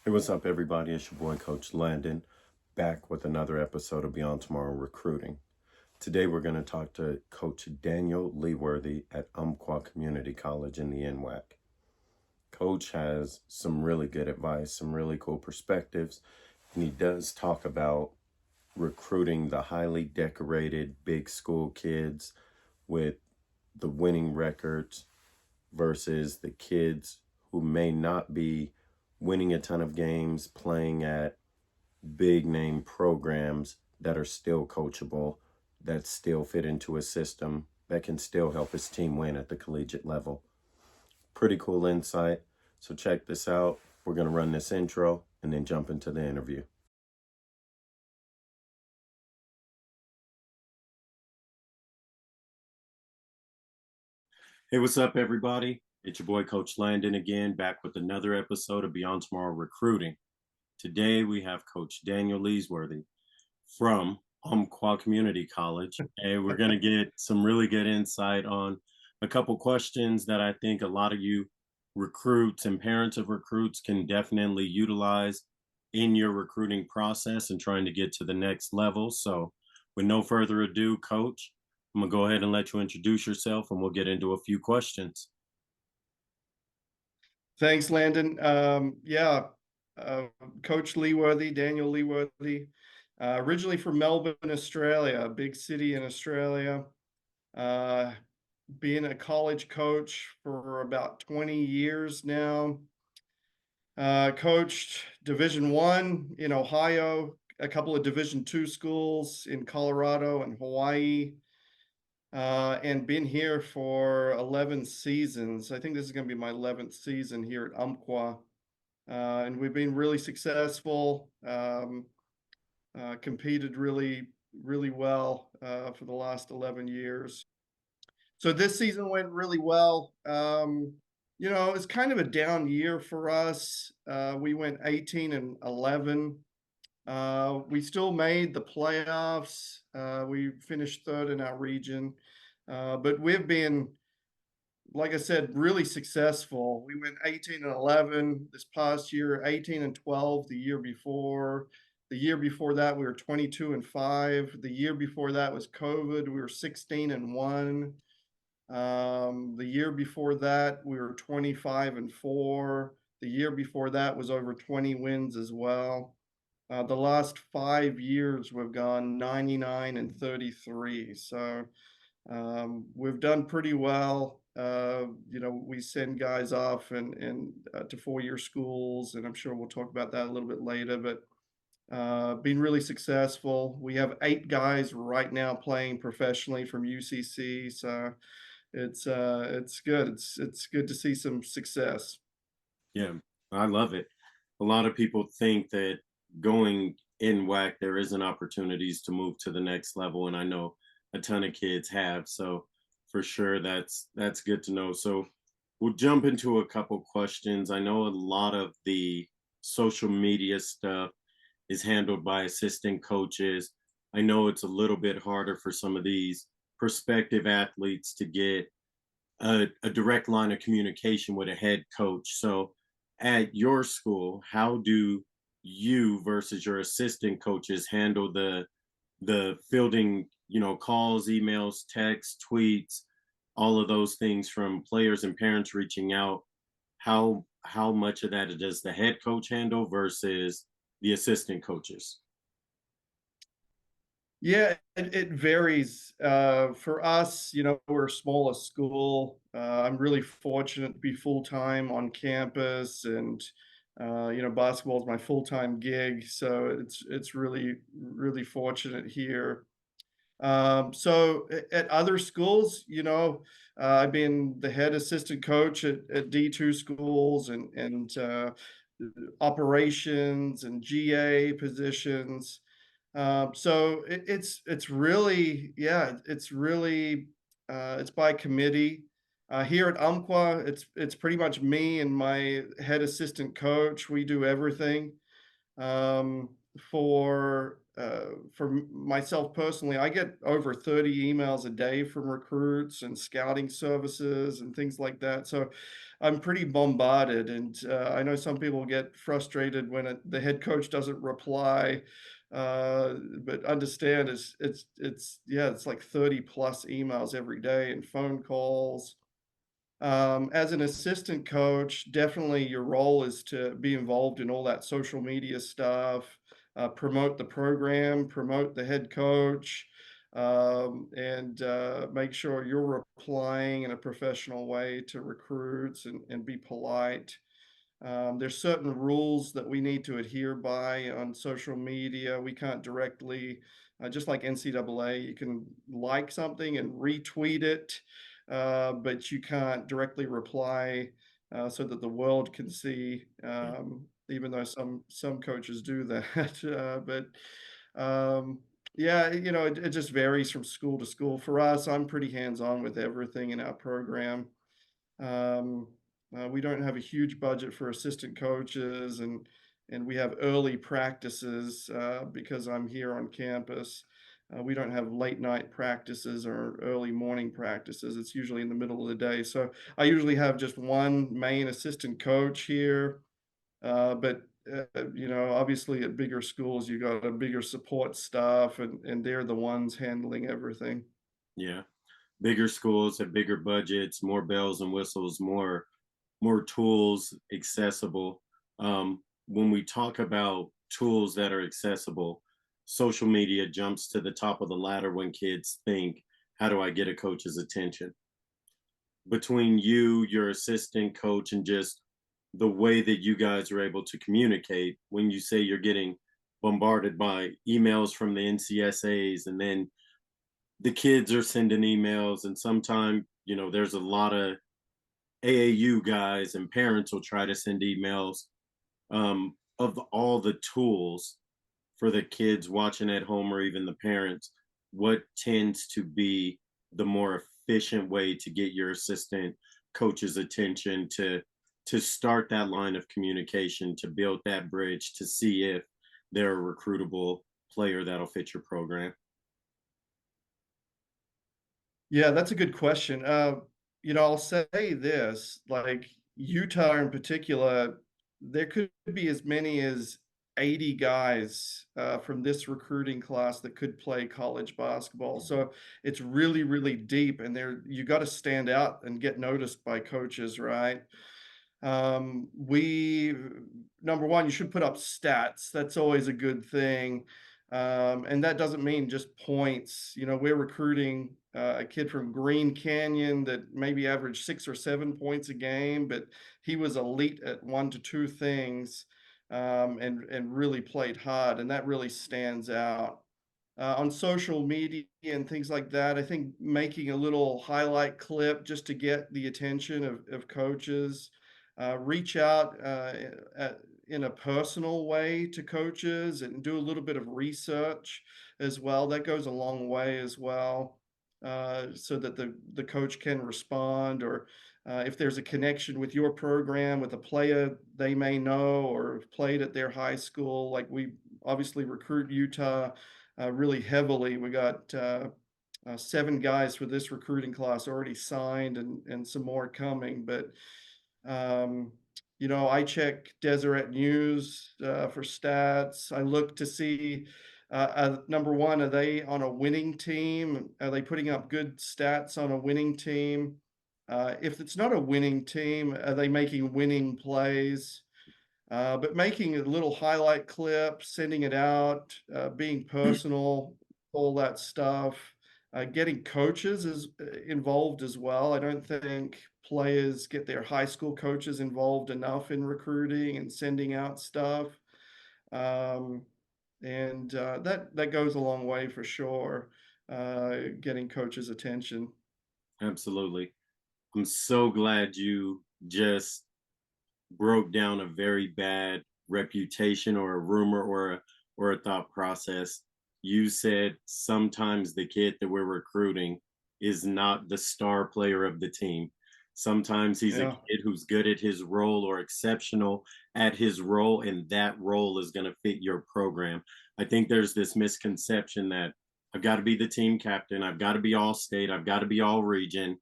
Hey, what's up, everybody? It's your boy, Coach Landon, back with another episode of Beyond Tomorrow Recruiting. Today, we're going to talk to Coach Daniel Leeworthy at Umpqua Community College in the NWAC. Coach has some really good advice, some really cool perspectives, and he does talk about recruiting the highly decorated big school kids with the winning records versus the kids who may not be winning a ton of games, playing at big name programs that are still coachable, that still fit into a system, that can still help his team win at the collegiate level. Pretty cool insight. So check this out. We're going to run this intro and then jump into the interview. Hey, what's up, everybody? It's your boy, Coach Landon, again, back with another episode of Beyond Tomorrow Recruiting. Today, we have Coach Daniel Leeworthy from Umpqua Community College, and we're going to get some really good insight on a couple questions that I think a lot of you recruits and parents of recruits can definitely utilize in your recruiting process and trying to get to the next level. So with no further ado, Coach, I'm going to go ahead and let you introduce yourself and we'll get into a few questions. Thanks, Landon. Coach Leeworthy, Daniel Leeworthy, originally from Melbourne, Australia, a big city in Australia. Being a college coach for about 20 years now. Coached Division I in Ohio, a couple of Division II schools in Colorado and Hawaii. And been here for 11 seasons. I think this is going to be my 11th season here at Umpqua. And we've been really successful, competed really, really well for the last 11 years. So this season went really well. It's kind of a down year for us. We went 18-11. We still made the playoffs. We finished third in our region. But we've been, like I said, really successful. We went 18-11 this past year, 18-12 the year before. The year before that, we were 22-5. The year before that was COVID. We were 16-1. The year before that, we were 25-4. The year before that was over 20 wins as well. The last 5 years, we've gone 99-33. So we've done pretty well. We send guys off and to 4-year schools, and I'm sure we'll talk about that a little bit later, but been really successful. We have 8 guys right now playing professionally from UCC, so it's good. It's good to see some success. Yeah, I love it. A lot of people think that going in WAC, there isn't opportunities to move to the next level. And I know a ton of kids have. So for sure, that's good to know. So we'll jump into a couple questions. I know a lot of the social media stuff is handled by assistant coaches. I know it's a little bit harder for some of these prospective athletes to get a direct line of communication with a head coach. So at your school, how do you versus your assistant coaches handle the fielding, calls, emails, texts, tweets, all of those things from players and parents reaching out? How much of that does the head coach handle versus the assistant coaches? Yeah, it varies. For us, we're a smaller school. I'm really fortunate to be full-time on campus, and basketball is my full-time gig, so it's really, really fortunate here. So at other schools, I've been the head assistant coach at D2 schools and operations and GA positions. So it's really, yeah, it's by committee. Here at Umpqua, it's pretty much me and my head assistant coach. We do everything. Um, for myself personally, I get over 30 emails a day from recruits and scouting services and things like that. So I'm pretty bombarded, and I know some people get frustrated when the head coach doesn't reply. But understand it's yeah, it's like 30 plus emails every day and phone calls. As an assistant coach, definitely your role is to be involved in all that social media stuff, promote the program, promote the head coach, and make sure you're replying in a professional way to recruits and be polite. There's certain rules that we need to adhere by on social media. We can't directly, just like NCAA, you can like something and retweet it, but you can't directly reply so that the world can see. Even though some coaches do that, but yeah, it just varies from school to school. For us, I'm pretty hands on with everything in our program. Um, we don't have a huge budget for assistant coaches, and we have early practices because I'm here on campus. We don't have late night practices or early morning practices. It's usually in the middle of the day. So I usually have just one main assistant coach here. But obviously at bigger schools, you got a bigger support staff, and they're the ones handling everything. Yeah. Bigger schools have bigger budgets, more bells and whistles, more tools accessible. When we talk about tools that are accessible, social media jumps to the top of the ladder when kids think, how do I get a coach's attention? Between you, your assistant coach, and just the way that you guys are able to communicate, when you say you're getting bombarded by emails from the NCSAs, and then the kids are sending emails, and sometimes, there's a lot of AAU guys and parents will try to send emails, of all the tools for the kids watching at home or even the parents. What tends to be the more efficient way to get your assistant coach's attention, to start that line of communication, to build that bridge, to see if they're a recruitable player that'll fit your program? Yeah, that's a good question. I'll say this, like Utah in particular, there could be as many as 80 guys from this recruiting class that could play college basketball. So it's really, really deep, and you got to stand out and get noticed by coaches, right? We Number one, you should put up stats. That's always a good thing. And that doesn't mean just points. We're recruiting a kid from Green Canyon that maybe averaged 6 or 7 points a game, but he was elite at one to two things, and really played hard, and that really stands out. On social media and things like that, I think making a little highlight clip just to get the attention of coaches, reach out in a personal way to coaches and do a little bit of research as well. That goes a long way as well, so that the coach can respond, or if there's a connection with your program with a player they may know or have played at their high school. Like, we obviously recruit Utah really heavily. We got 7 guys for this recruiting class already signed, and some more coming. But um, I check Deseret News for stats. I look to see, number one, are they on a winning team? Are they putting up good stats on a winning team? If it's not a winning team, are they making winning plays? But making a little highlight clip, sending it out, being personal, all that stuff. Getting coaches is involved as well. I don't think players get their high school coaches involved enough in recruiting and sending out stuff. Um, and that goes a long way for sure. Getting coaches' attention. Absolutely. I'm so glad you just broke down a very bad reputation or a rumor or a thought process. You said sometimes the kid that we're recruiting is not the star player of the team. Sometimes he's a Yeah. kid who's good at his role or exceptional at his role, and that role is going to fit your program. I think there's this misconception that I've got to be the team captain, I've got to be all state, I've got to be all region,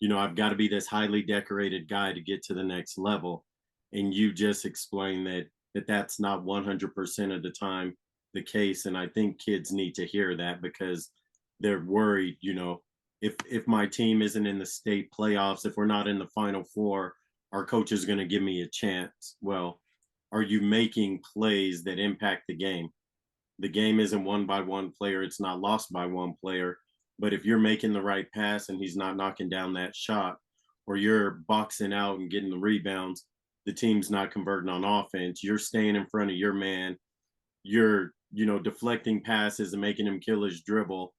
I've got to be this highly decorated guy to get to the next level. And you just explained that's not 100% of the time the case. And I think kids need to hear that because they're worried, if my team isn't in the state playoffs, if we're not in the final four, our coach is going to give me a chance. Well, are you making plays that impact the game? The game isn't won by one player, it's not lost by one player. But if you're making the right pass and he's not knocking down that shot, or you're boxing out and getting the rebounds, the team's not converting on offense. You're staying in front of your man, you're, deflecting passes and making him kill his dribble.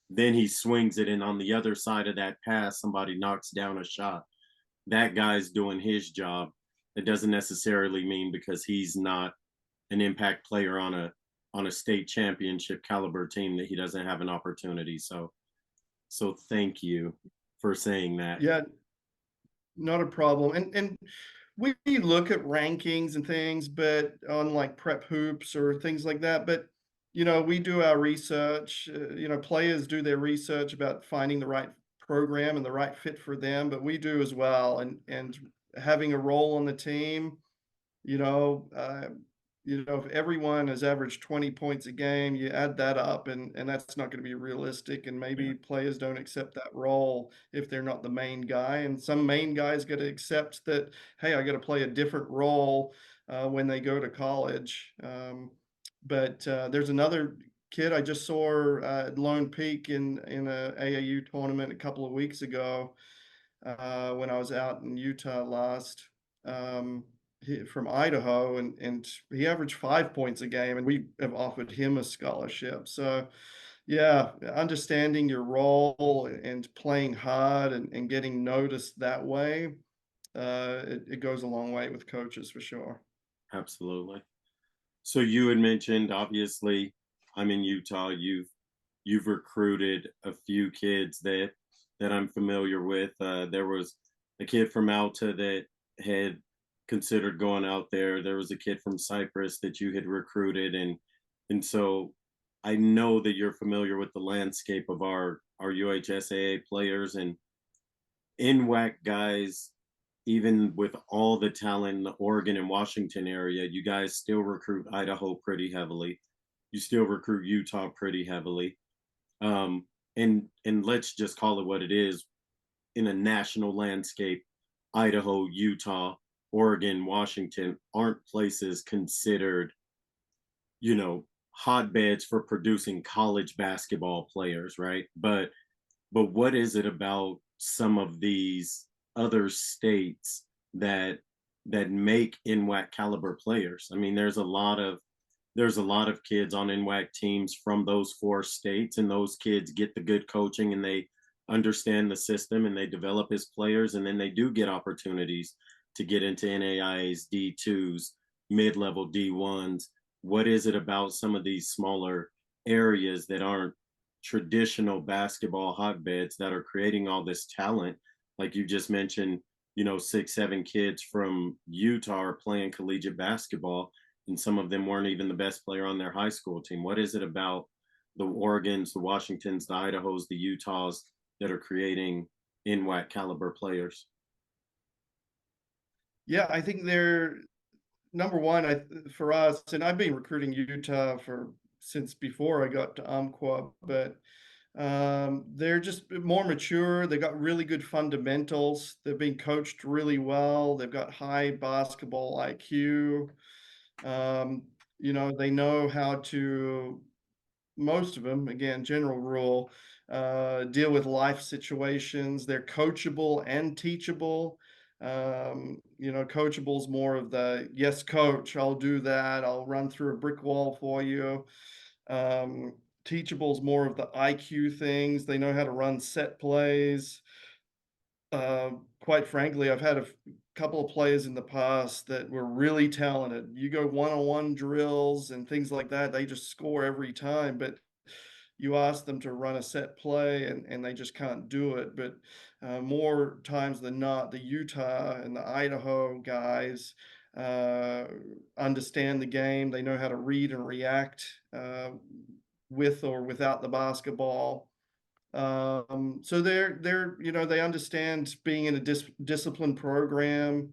Then he swings it, and on the other side of that pass, somebody knocks down a shot. That guy's doing his job. It doesn't necessarily mean because he's not an impact player on a state championship caliber team that he doesn't have an opportunity. So thank you for saying that. Yeah, not a problem. And we look at rankings and things, but on like prep hoops or things like that. But we do our research. Players do their research about finding the right program and the right fit for them, but we do as well. And having a role on the team, you know, uh, if everyone has averaged 20 points a game, you add that up, and that's not going to be realistic. And Yeah, maybe players don't accept that role if they're not the main guy. And some main guys got to accept that, hey, I got to play a different role when they go to college. But there's another kid I just saw at Lone Peak in a AAU tournament a couple of weeks ago when I was out in Utah last. From Idaho, and he averaged 5 points a game, and we have offered him a scholarship. So, yeah, understanding your role and playing hard and getting noticed that way, it goes a long way with coaches for sure. absolutely. So you had mentioned, obviously, I'm in Utah. You've recruited a few kids that I'm familiar with. There was a kid from Alta that had considered going out there. There was a kid from Cyprus that you had recruited, and so I know that you're familiar with the landscape of our UHSAA players and NWAC guys. Even with all the talent in the Oregon and Washington area, you guys still recruit Idaho pretty heavily. You still recruit Utah pretty heavily. And let's just call it what it is. In a national landscape, Idaho, Utah, Oregon, Washington aren't places considered, hotbeds for producing college basketball players, right? But what is it about some of these other states that make NWAC caliber players? I mean, there's a lot of kids on NWAC teams from those four states, and those kids get the good coaching and they understand the system and they develop as players, and then they do get opportunities to get into NAIA's D2s, mid-level D1s. What is it about some of these smaller areas that aren't traditional basketball hotbeds that are creating all this talent? Like you just mentioned, 6, 7 kids from Utah are playing collegiate basketball, and some of them weren't even the best player on their high school team. What is it about the Oregons, the Washingtons, the Idahos, the Utahs that are creating NWAC caliber players? Yeah, I think they're number one for us, and I've been recruiting Utah for since before I got to Umpqua, but they're just more mature. They got really good fundamentals. They're being coached really well. They've got high basketball IQ. Um, they know how to, most of them, again, general rule, deal with life situations. They're coachable and teachable. Coachable is more of the, yes, coach, I'll do that. I'll run through a brick wall for you. Um, Teachable is more of the IQ things. They know how to run set plays. Uh, Quite frankly, I've had a couple of players in the past that were really talented. You go one-on-one drills and things like that, they just score every time. But you ask them to run a set play and they just can't do it. But more times than not, the Utah and the Idaho guys uh, understand the game. They know how to read and react with or without the basketball. So they're they understand being in a disciplined program.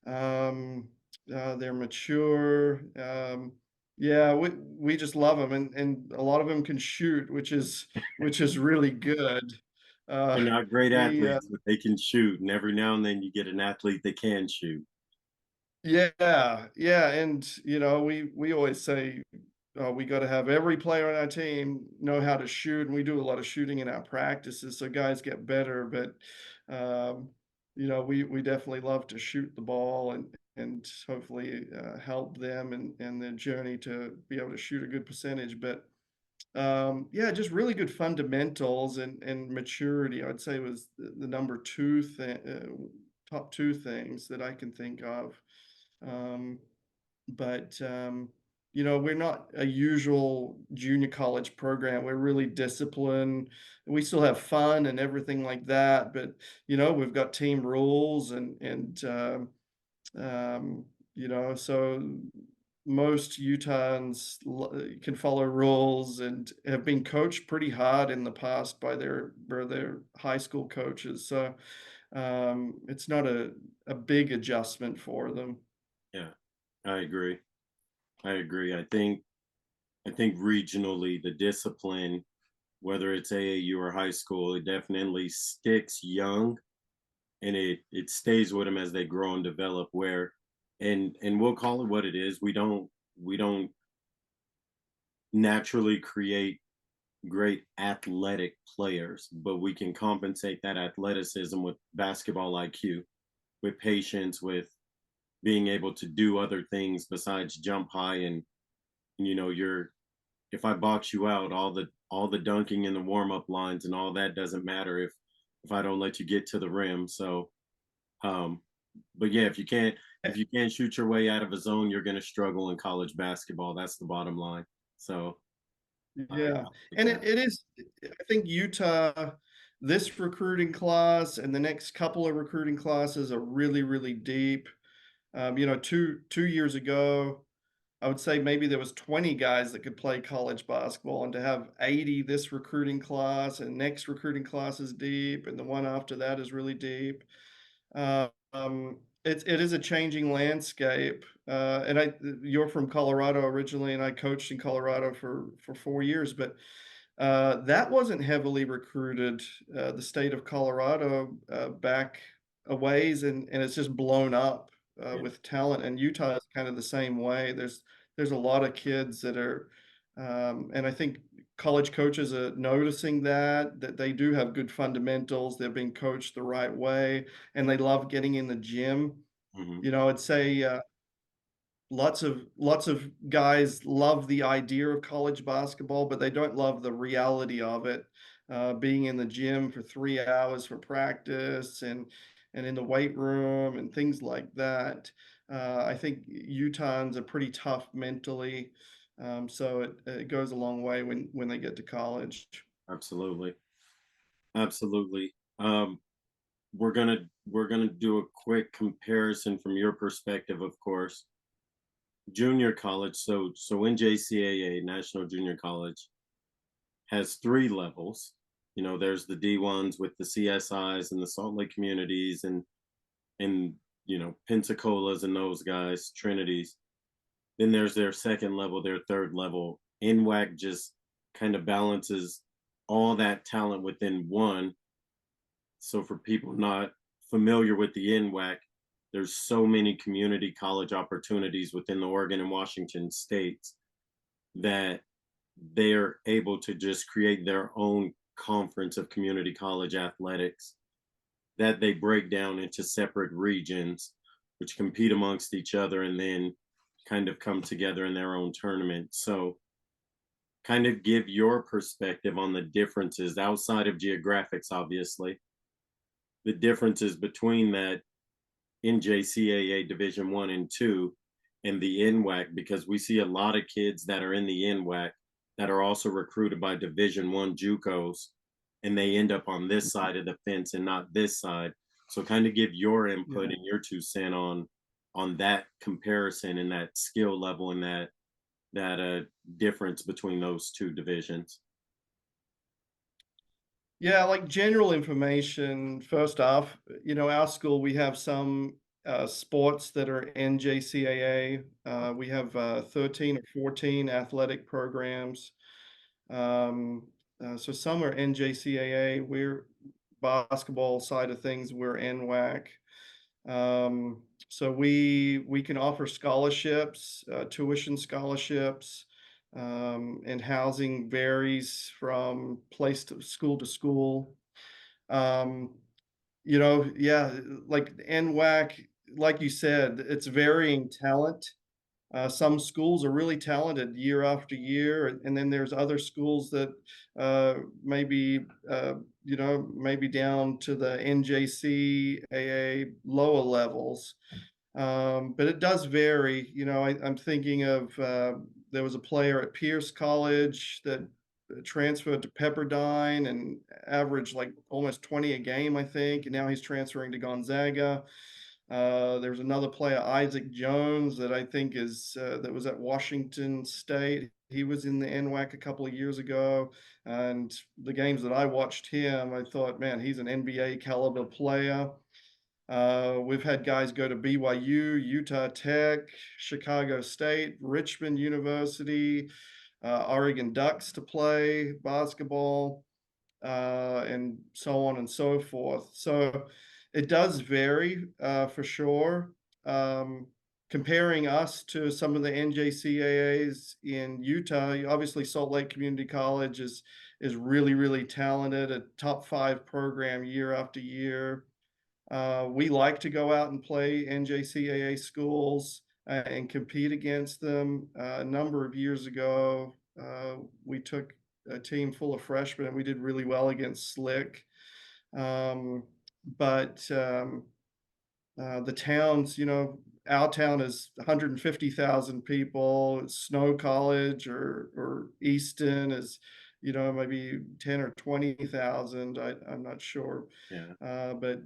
Um, they're mature. Yeah, we just love them, and a lot of them can shoot, which is really good. They're not great We athletes, but they can shoot, and every now and then you get an athlete that can shoot. Yeah, yeah, and we always say we got to have every player on our team know how to shoot, and we do a lot of shooting in our practices, so guys get better. But um, we definitely love to shoot the ball and hopefully help them and their journey to be able to shoot a good percentage. But yeah, just really good fundamentals and maturity. I'd say was the number two thing, top two things that I can think of. Um, but we're not a usual junior college program. We're really disciplined. We still have fun and everything like that, but we've got team rules and so most Utahns can follow rules and have been coached pretty hard in the past by their high school coaches. So it's not a big adjustment for them. Yeah, I agree. I agree. I think regionally the discipline, whether it's AAU or high school, it definitely sticks young, and it stays with them as they grow and develop. Where, and we'll call it what it is. We don't naturally create great athletic players, but we can compensate that athleticism with basketball IQ, with patience, with being able to do other things besides jump high. And you're if I box you out, all the dunking and the warm up lines and all that doesn't matter if I don't let you get to the rim. So, um, but yeah, if you can't shoot your way out of a zone, you're going to struggle in college basketball. That's the bottom line. So I Yeah, like and that. it is. I think Utah, this recruiting class and the next couple of recruiting classes are really, really deep. Two years ago, I would say maybe there was 20 guys that could play college basketball, and to have 80 this recruiting class and next recruiting class is deep, and the one after that is really deep. It is a changing landscape, and you're from Colorado originally, and I coached in Colorado for 4 years, but that wasn't heavily recruited. The state of Colorado back a ways, and it's just blown up Yeah. with talent. And Utah is kind of the same way. There's a lot of kids that are, and I think college coaches are noticing that they do have good fundamentals. They're being coached the right way, and they love getting in the gym. Hmm. I'd say lots of guys love the idea of college basketball, but they don't love the reality of it. Being in the gym for 3 hours for practice and in the weight room and things like that. I think Utahns are pretty tough mentally, so it goes a long way when they get to college. Absolutely. Absolutely. We're gonna do a quick comparison from your perspective, of course. Junior college. So NJCAA, National Junior College, has three levels. There's the D1s with the CSIs and the Salt Lake communities and Pensacola's and those guys, Trinities. Then there's their second level, their third level. NWAC just kind of balances all that talent within one. So for people not familiar with the NWAC, there's so many community college opportunities within the Oregon and Washington states that they're able to just create their own conference of community college athletics that they break down into separate regions, which compete amongst each other and then kind of come together in their own tournament. So, kind of give your perspective on the differences outside of geographics, obviously, the differences between that NJCAA Division One and Two and the NWAC, because we see a lot of kids that are in the NWAC that are also recruited by Division One JUCOs, and they end up on this side of the fence and not this side. So, kind of give your input Yeah. and your 2 cents on that comparison and that skill level and that difference between those two divisions. Yeah, like general information. First off, our school, we have some sports that are NJCAA. We have 13 or 14 athletic programs. Um, so some are NJCAA. We're basketball side of things, we're NWAC. So we can offer scholarships, tuition scholarships, and housing varies from place to school. Um, yeah, like NWAC, like you said, it's varying talent. Some schools are really talented year after year, and then there's other schools that maybe maybe down to the NJCAA lower levels. But it does vary. I'm thinking of there was a player at Pierce College that transferred to Pepperdine and averaged like almost 20 a game, I think, and now he's transferring to Gonzaga. There's another player, Isaac Jones, that I think is that was at Washington State. He was in the NWAC a couple of years ago, and the games that I watched him, I thought, man, he's an NBA caliber player. We've had guys go to BYU, Utah Tech, Chicago State, Richmond University, Oregon Ducks to play basketball, and so on and so forth. So it does vary for sure. Um, Comparing us to some of the NJCAAs in Utah, obviously Salt Lake Community College is really, really talented, a top 5 program year after year. We like to go out and play NJCAA schools and compete against them. A number of years ago, we took a team full of freshmen and we did really well against Slick. Um, but the towns, our town is 150,000 people. Snow College or Easton is, maybe 10 or 20,000. I'm not sure. Yeah, But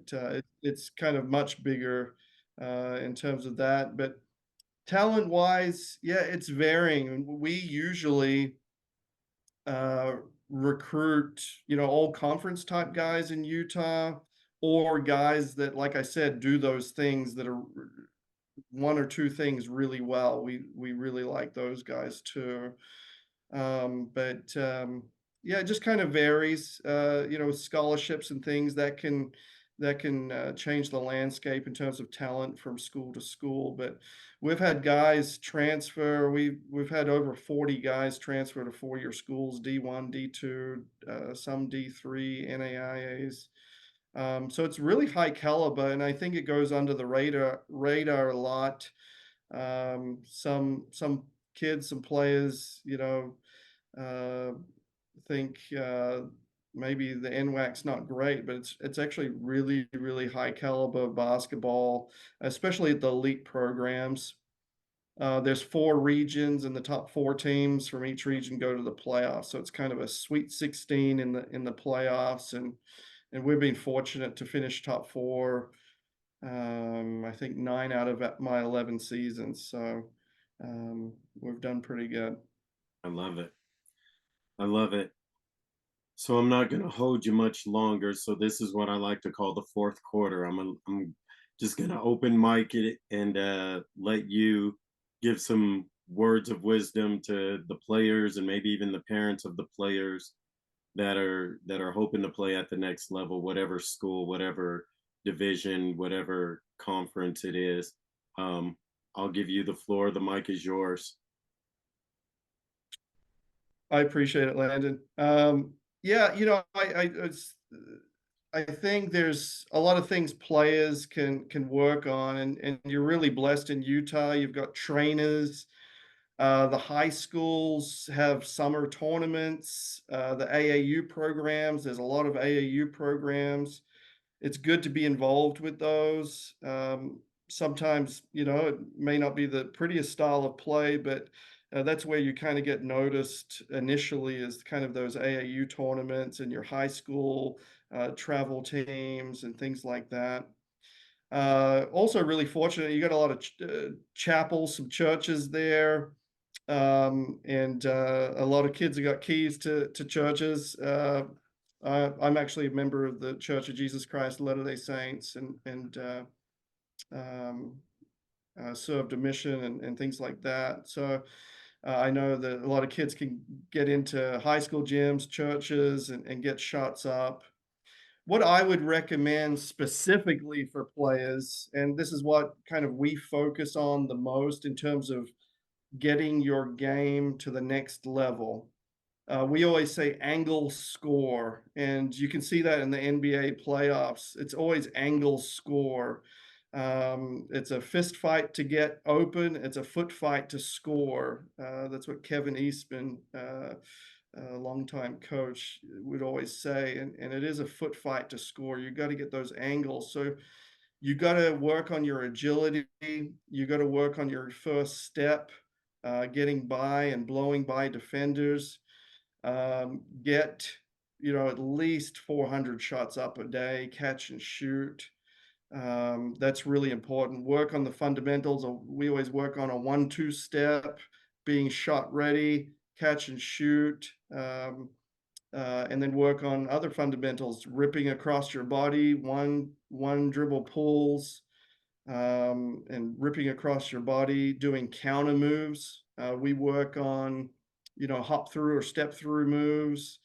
it's kind of much bigger in terms of that. But talent wise, yeah, it's varying. We usually uh, recruit, all conference type guys in Utah, or guys that, like I said, do those things that are one or two things really well. We really like those guys too. But yeah, it just kind of varies. With scholarships and things that can change the landscape in terms of talent from school to school. But we've had guys transfer. We've had over 40 guys transfer to 4-year schools, D1, D2, some D3, NAIAs. So it's really high caliber, and I think it goes under the radar a lot. Some kids, some players, uh, think maybe the NWAC's not great, but it's actually really, really high caliber basketball, especially at the elite programs. There's 4 regions, and the top 4 teams from each region go to the playoffs. So it's kind of a Sweet 16 in the playoffs, and we've been fortunate to finish top 4. I think 9 out of my 11 seasons. So we've done pretty good. I love it. I love it. So I'm not going to hold you much longer. So this is what I like to call the fourth quarter. I'm just going to open mic it and let you give some words of wisdom to the players and maybe even the parents of the players that are hoping to play at the next level, whatever school, whatever division, whatever conference it is. Um, I'll give you the floor. The mic is yours. I appreciate it, Landon. Yeah, I think there's a lot of things players can work on, and you're really blessed in Utah. You've got trainers. The high schools have summer tournaments. The AAU programs, there's a lot of AAU programs. It's good to be involved with those. Sometimes, it may not be the prettiest style of play, but that's where you kind of get noticed initially, is kind of those AAU tournaments and your high school travel teams and things like that. Also really fortunate, you got a lot of chapels, some churches there, and a lot of kids have got keys to churches. I'm actually a member of the Church of Jesus Christ of Latter-day Saints, um, served a mission and things like that. So I know that a lot of kids can get into high school gyms, churches, and get shots up. What I would recommend specifically for players, and this is what kind of we focus on the most in terms of getting your game to the next level. We always say angle score, and you can see that in the NBA playoffs. It's always angle score. It's a fist fight to get open. It's a foot fight to score. That's what Kevin Eastman, a longtime coach, would always say. And it is a foot fight to score. You got to get those angles. So you got to work on your agility. You got to work on your first step, getting by and blowing by defenders. Get at least 400 shots up a day, catch and shoot. That's really important. Work on the fundamentals. We always work on a 1-2 step, being shot ready, catch and shoot, and then work on other fundamentals, ripping across your body, one dribble pulls, and ripping across your body, doing counter moves. We work on, hop through or step through moves.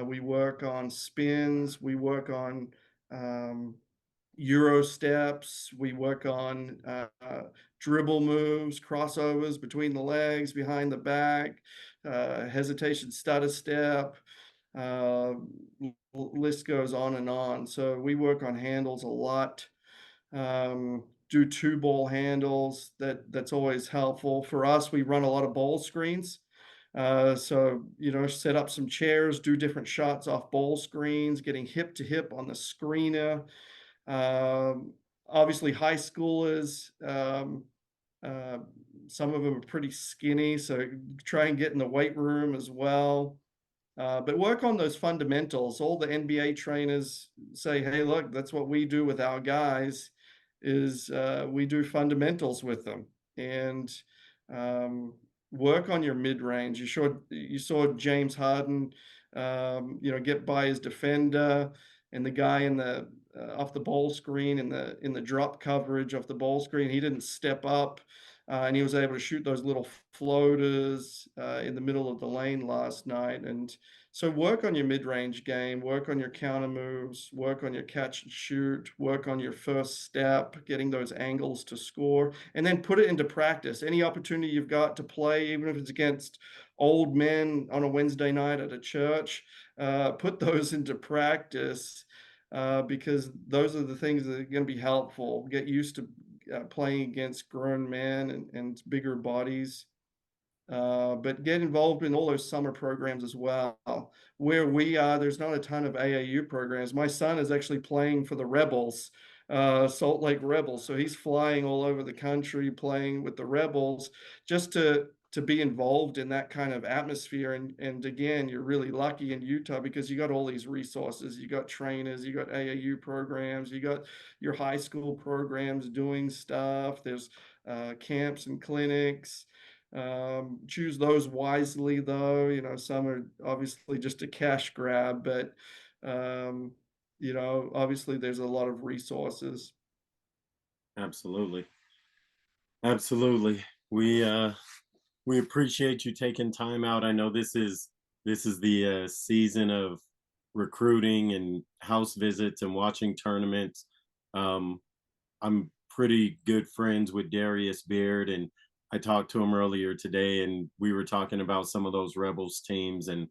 We work on spins. We work on Euro steps. We work on dribble moves, crossovers between the legs, behind the back, hesitation, stutter step. Uh, List goes on and on. So we work on handles a lot. Do two ball handles. That's always helpful for us. We run a lot of ball screens. So set up some chairs, do different shots off ball screens, getting hip to hip on the screener. Obviously, high schoolers, uh, some of them are pretty skinny, so try and get in the weight room as well. But work on those fundamentals. All the NBA trainers say, "Hey, look, that's what we do with our guys. Is we do fundamentals with them and um, work on your mid range." You saw James Harden, get by his defender and the guy in the off the ball screen in the drop coverage off the ball screen. He didn't step up. And he was able to shoot those little floaters in the middle of the lane last night. And so work on your mid-range game, work on your counter moves, work on your catch and shoot, work on your first step, getting those angles to score, and then put it into practice. Any opportunity you've got to play, even if it's against old men on a Wednesday night at a church, put those into practice because those are the things that are going to be helpful. Get used to playing against grown men and bigger bodies. But get involved in all those summer programs as well. Where we are, there's not a ton of AAU programs. My son is actually playing for the Rebels, Salt Lake Rebels. So he's flying all over the country playing with the Rebels just to be involved in that kind of atmosphere. And again, you're really lucky in Utah because you got all these resources. You got trainers, you got AAU programs, you got your high school programs doing stuff. There's camps and clinics. Choose those wisely, though. Some are obviously just a cash grab, but obviously there's a lot of resources. Absolutely. Absolutely. We appreciate you taking time out. I know this is the season of recruiting and house visits and watching tournaments. Um, I'm pretty good friends with Darius Beard, and I talked to him earlier today, and we were talking about some of those Rebels teams and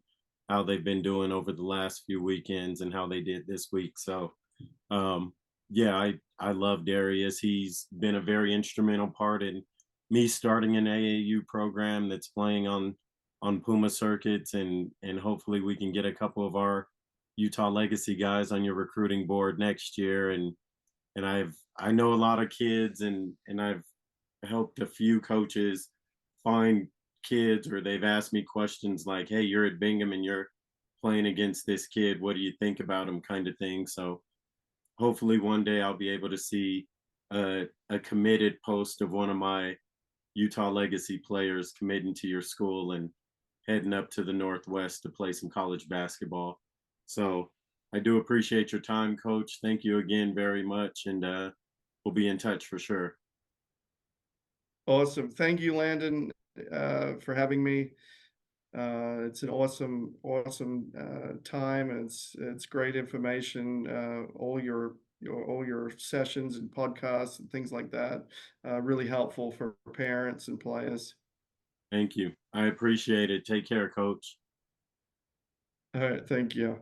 how they've been doing over the last few weekends and how they did this week. So, um, yeah, I love Darius. He's been a very instrumental part in me starting an AAU program that's playing on Puma circuits, and hopefully we can get a couple of our Utah Legacy guys on your recruiting board next year. And I know a lot of kids, and I've helped a few coaches find kids, or they've asked me questions like, "Hey, you're at Bingham and you're playing against this kid. What do you think about him?" kind of thing. So hopefully one day I'll be able to see a committed post of one of my Utah Legacy players committing to your school and heading up to the Northwest to play some college basketball. So I do appreciate your time, Coach. Thank you again very much, and we'll be in touch for sure. Awesome. Thank you, Landon, for having me. It's an awesome time, and it's great information. All your sessions and podcasts and things like that, really helpful for parents and players. Thank you. I appreciate it. Take care, Coach. All right, thank you.